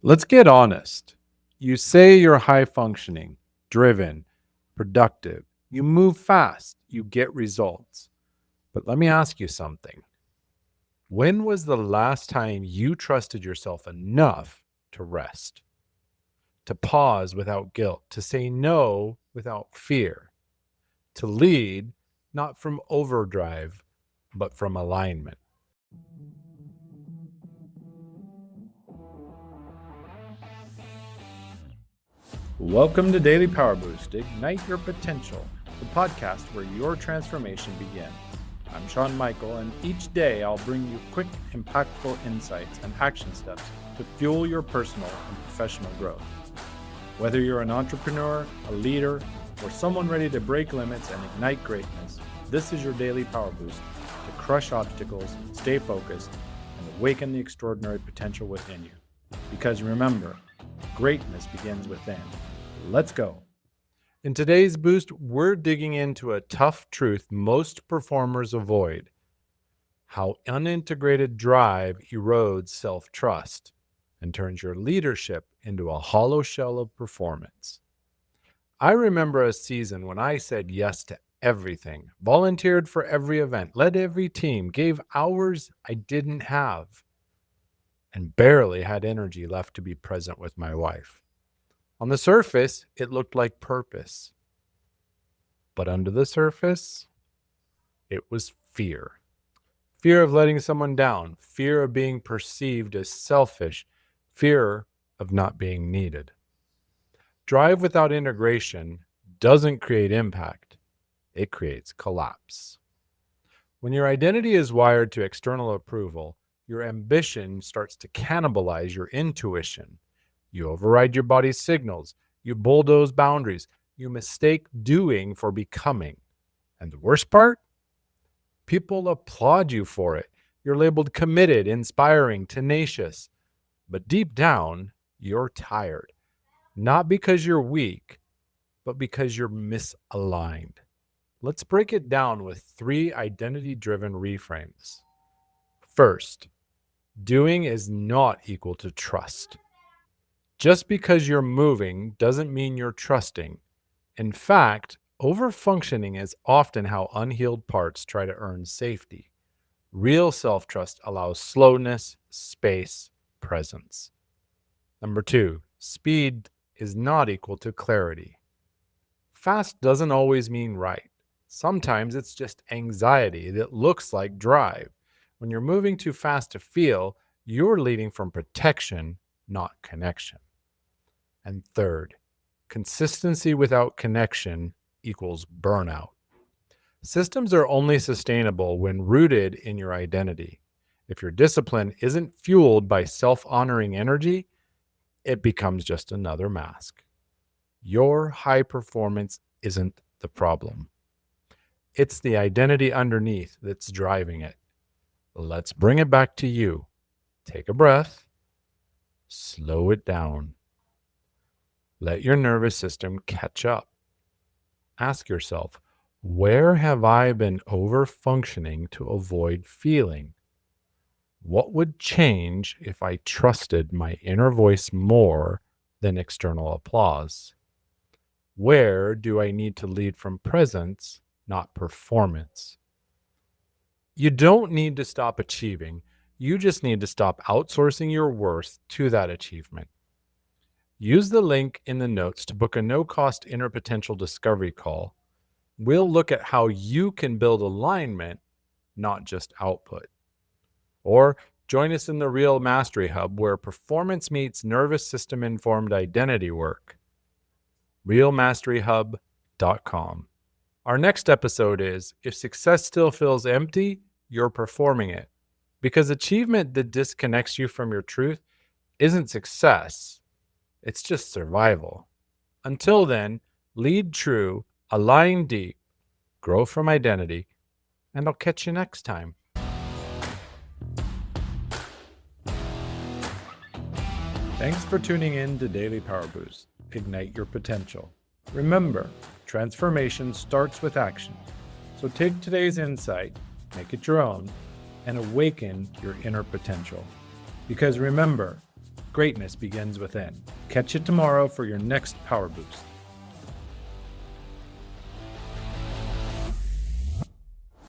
Let's get honest. You say you're high functioning, driven, productive. You move fast, you get results. But let me ask you something. When was the last time you trusted yourself enough to rest, to pause without guilt, to say no without fear, to lead not from overdrive, but from alignment? Welcome to Daily Power Boost, Ignite Your Potential, the podcast where your transformation begins. I'm Sean Michael, and each day I'll bring you quick, impactful insights and action steps to fuel your personal and professional growth. Whether you're an entrepreneur, a leader, or someone ready to break limits and ignite greatness, this is your daily power boost to crush obstacles, stay focused, and awaken the extraordinary potential within you. Because remember, greatness begins within. Let's go. In today's boost, we're digging into a tough truth most performers avoid: how unintegrated drive erodes self-trust and turns your leadership into a hollow shell of performance. I remember a season when I said yes to everything, volunteered for every event, led every team, gave hours I didn't have, and barely had energy left to be present with my wife. On the surface, it looked like purpose. But under the surface, it was fear. Fear of letting someone down, fear of being perceived as selfish, fear of not being needed. Drive without integration doesn't create impact, it creates collapse. When your identity is wired to external approval, your ambition starts to cannibalize your intuition. You override your body's signals. You bulldoze boundaries. You mistake doing for becoming. And the worst part? People applaud you for it. You're labeled committed, inspiring, tenacious. But deep down, you're tired. Not because you're weak, but because you're misaligned. Let's break it down with 3 identity-driven reframes. First, doing is not equal to trust. Just because you're moving doesn't mean you're trusting. In fact, overfunctioning is often how unhealed parts try to earn safety. Real self-trust allows slowness, space, presence. Number 2, speed is not equal to clarity. Fast doesn't always mean right. Sometimes it's just anxiety that looks like drive. When you're moving too fast to feel, you're leading from protection, not connection. And third, consistency without connection equals burnout. Systems are only sustainable when rooted in your identity. If your discipline isn't fueled by self-honoring energy, it becomes just another mask. Your high performance isn't the problem. It's the identity underneath that's driving it. Let's bring it back to you. Take a breath. Slow it down. Let your nervous system catch up. Ask yourself, where have I been overfunctioning to avoid feeling? What would change if I trusted my inner voice more than external applause? Where do I need to lead from presence, not performance? You don't need to stop achieving. You just need to stop outsourcing your worth to that achievement. Use the link in the notes to book a no-cost inner potential discovery call. We'll look at how you can build alignment, not just output. Or join us in the Real Mastery Hub, where performance meets nervous system-informed identity work. realmasteryhub.com. Our next episode is, if success still feels empty, you're performing it. Because achievement that disconnects you from your truth isn't success. It's just survival. Until then, lead true, align deep, grow from identity, and I'll catch you next time. Thanks for tuning in to Daily Power Boost. Ignite your potential. Remember, transformation starts with action. So take today's insight, make it your own, and awaken your inner potential. Because remember, Greatness begins within. Catch you tomorrow for your next Power Boost.